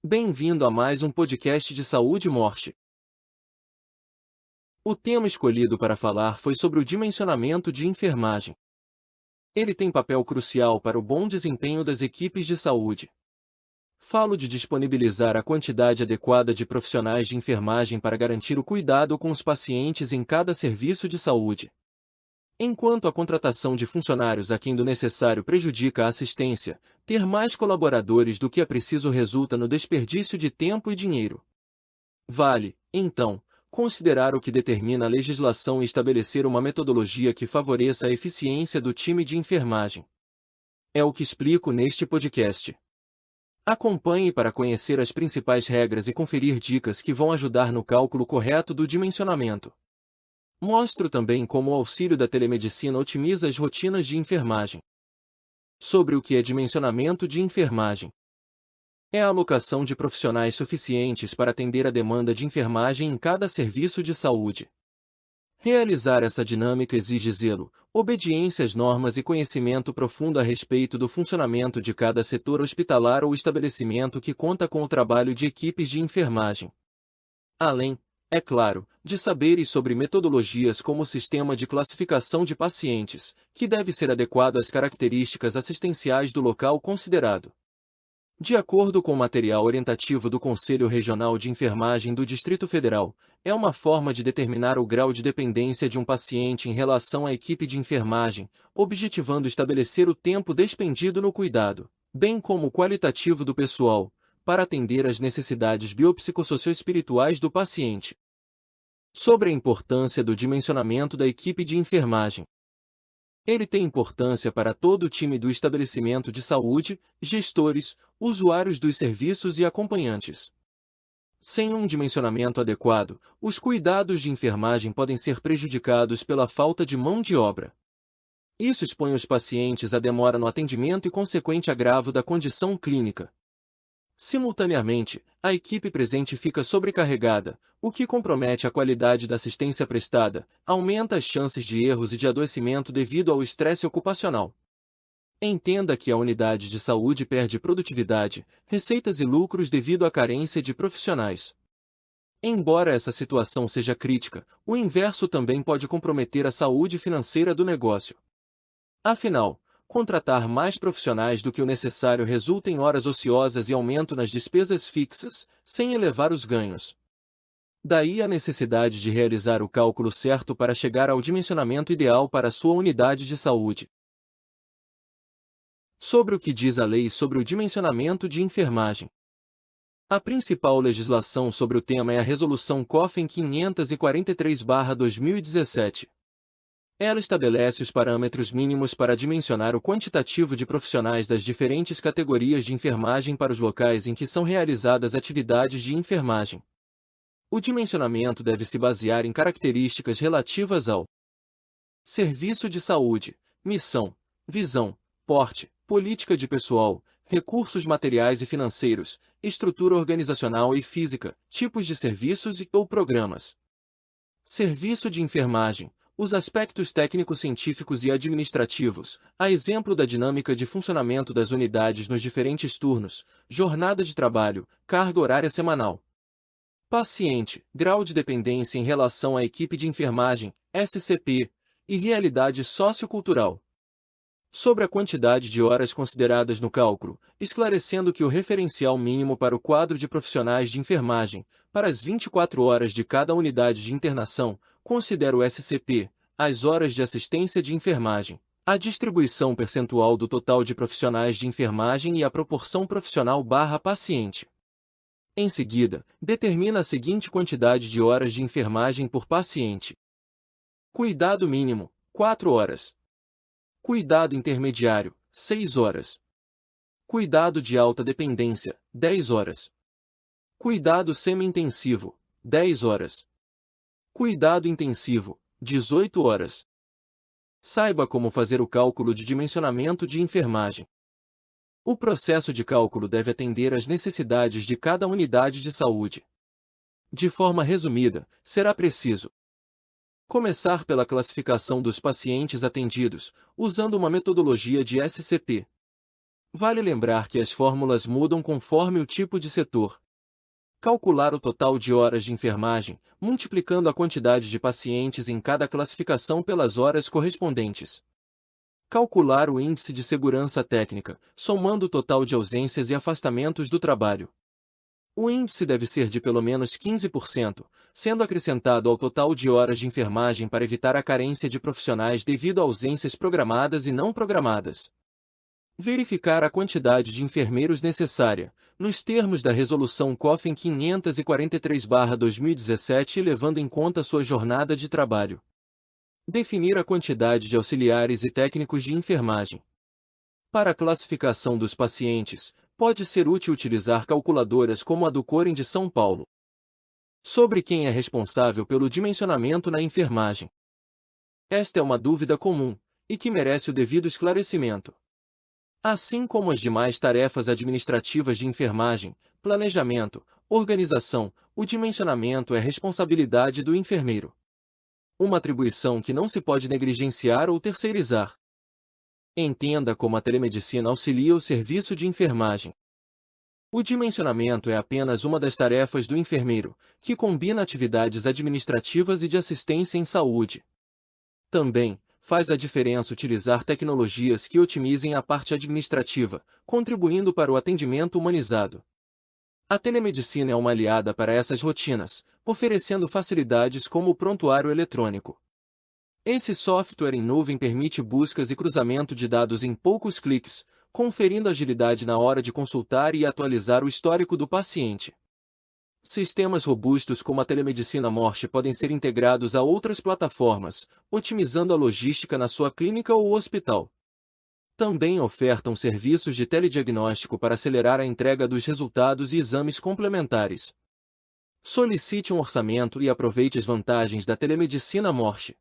Bem-vindo a mais um podcast de saúde e morte. O tema escolhido para falar foi sobre o dimensionamento de enfermagem. Ele tem papel crucial para o bom desempenho das equipes de saúde. Falo de disponibilizar a quantidade adequada de profissionais de enfermagem para garantir o cuidado com os pacientes em cada serviço de saúde. Enquanto a contratação de funcionários aquém do necessário prejudica a assistência, ter mais colaboradores do que é preciso resulta no desperdício de tempo e dinheiro. Vale, então, considerar o que determina a legislação e estabelecer uma metodologia que favoreça a eficiência do time de enfermagem. É o que explico neste podcast. Acompanhe para conhecer as principais regras e conferir dicas que vão ajudar no cálculo correto do dimensionamento. Mostro também como o auxílio da telemedicina otimiza as rotinas de enfermagem. Sobre o que é dimensionamento de enfermagem. É a alocação de profissionais suficientes para atender a demanda de enfermagem em cada serviço de saúde. Realizar essa dinâmica exige zelo, obediência às normas e conhecimento profundo a respeito do funcionamento de cada setor hospitalar ou estabelecimento que conta com o trabalho de equipes de enfermagem. Além, é claro, de saberes sobre metodologias como o sistema de classificação de pacientes, que deve ser adequado às características assistenciais do local considerado. De acordo com o material orientativo do Conselho Regional de Enfermagem do Distrito Federal, é uma forma de determinar o grau de dependência de um paciente em relação à equipe de enfermagem, objetivando estabelecer o tempo despendido no cuidado, bem como o qualitativo do pessoal, para atender às necessidades biopsicossocioespirituais do paciente. Sobre a importância do dimensionamento da equipe de enfermagem. Ele tem importância para todo o time do estabelecimento de saúde, gestores, usuários dos serviços e acompanhantes. Sem um dimensionamento adequado, os cuidados de enfermagem podem ser prejudicados pela falta de mão de obra. Isso expõe os pacientes à demora no atendimento e consequente agravo da condição clínica. Simultaneamente, a equipe presente fica sobrecarregada, o que compromete a qualidade da assistência prestada, aumenta as chances de erros e de adoecimento devido ao estresse ocupacional. Entenda que a unidade de saúde perde produtividade, receitas e lucros devido à carência de profissionais. Embora essa situação seja crítica, o inverso também pode comprometer a saúde financeira do negócio. Afinal, contratar mais profissionais do que o necessário resulta em horas ociosas e aumento nas despesas fixas, sem elevar os ganhos. Daí a necessidade de realizar o cálculo certo para chegar ao dimensionamento ideal para a sua unidade de saúde. Sobre o que diz a lei sobre o dimensionamento de enfermagem. A principal legislação sobre o tema é a Resolução COFEN 543/2017. Ela estabelece os parâmetros mínimos para dimensionar o quantitativo de profissionais das diferentes categorias de enfermagem para os locais em que são realizadas atividades de enfermagem. O dimensionamento deve se basear em características relativas ao serviço de saúde, missão, visão, porte, política de pessoal, recursos materiais e financeiros, estrutura organizacional e física, tipos de serviços ou programas. Serviço de enfermagem. Os aspectos técnicos, científicos e administrativos, a exemplo da dinâmica de funcionamento das unidades nos diferentes turnos, jornada de trabalho, carga horária semanal. Paciente, grau de dependência em relação à equipe de enfermagem, SCP, e realidade sociocultural. Sobre a quantidade de horas consideradas no cálculo, esclarecendo que o referencial mínimo para o quadro de profissionais de enfermagem, para as 24 horas de cada unidade de internação, considera o SCP, as horas de assistência de enfermagem, a distribuição percentual do total de profissionais de enfermagem e a proporção profissional/paciente. Em seguida, determina a seguinte quantidade de horas de enfermagem por paciente. Cuidado mínimo, 4 horas. Cuidado intermediário, 6 horas. Cuidado de alta dependência, 10 horas. Cuidado semi-intensivo, 10 horas. Cuidado intensivo, 18 horas. Saiba como fazer o cálculo de dimensionamento de enfermagem. O processo de cálculo deve atender às necessidades de cada unidade de saúde. De forma resumida, será preciso começar pela classificação dos pacientes atendidos, usando uma metodologia de SCP. Vale lembrar que as fórmulas mudam conforme o tipo de setor. Calcular o total de horas de enfermagem, multiplicando a quantidade de pacientes em cada classificação pelas horas correspondentes. Calcular o índice de segurança técnica, somando o total de ausências e afastamentos do trabalho. O índice deve ser de pelo menos 15%, sendo acrescentado ao total de horas de enfermagem para evitar a carência de profissionais devido a ausências programadas e não programadas. Verificar a quantidade de enfermeiros necessária, nos termos da Resolução COFEN 543/2017 e levando em conta sua jornada de trabalho. Definir a quantidade de auxiliares e técnicos de enfermagem. Para a classificação dos pacientes, pode ser útil utilizar calculadoras como a do Corem de São Paulo. Sobre quem é responsável pelo dimensionamento na enfermagem. Esta é uma dúvida comum, e que merece o devido esclarecimento. Assim como as demais tarefas administrativas de enfermagem, planejamento, organização, o dimensionamento é responsabilidade do enfermeiro. Uma atribuição que não se pode negligenciar ou terceirizar. Entenda como a telemedicina auxilia o serviço de enfermagem. O dimensionamento é apenas uma das tarefas do enfermeiro, que combina atividades administrativas e de assistência em saúde. Também, faz a diferença utilizar tecnologias que otimizem a parte administrativa, contribuindo para o atendimento humanizado. A telemedicina é uma aliada para essas rotinas, oferecendo facilidades como o prontuário eletrônico. Esse software em nuvem permite buscas e cruzamento de dados em poucos cliques, conferindo agilidade na hora de consultar e atualizar o histórico do paciente. Sistemas robustos como a telemedicina Morse podem ser integrados a outras plataformas, otimizando a logística na sua clínica ou hospital. Também ofertam serviços de telediagnóstico para acelerar a entrega dos resultados e exames complementares. Solicite um orçamento e aproveite as vantagens da telemedicina Morse.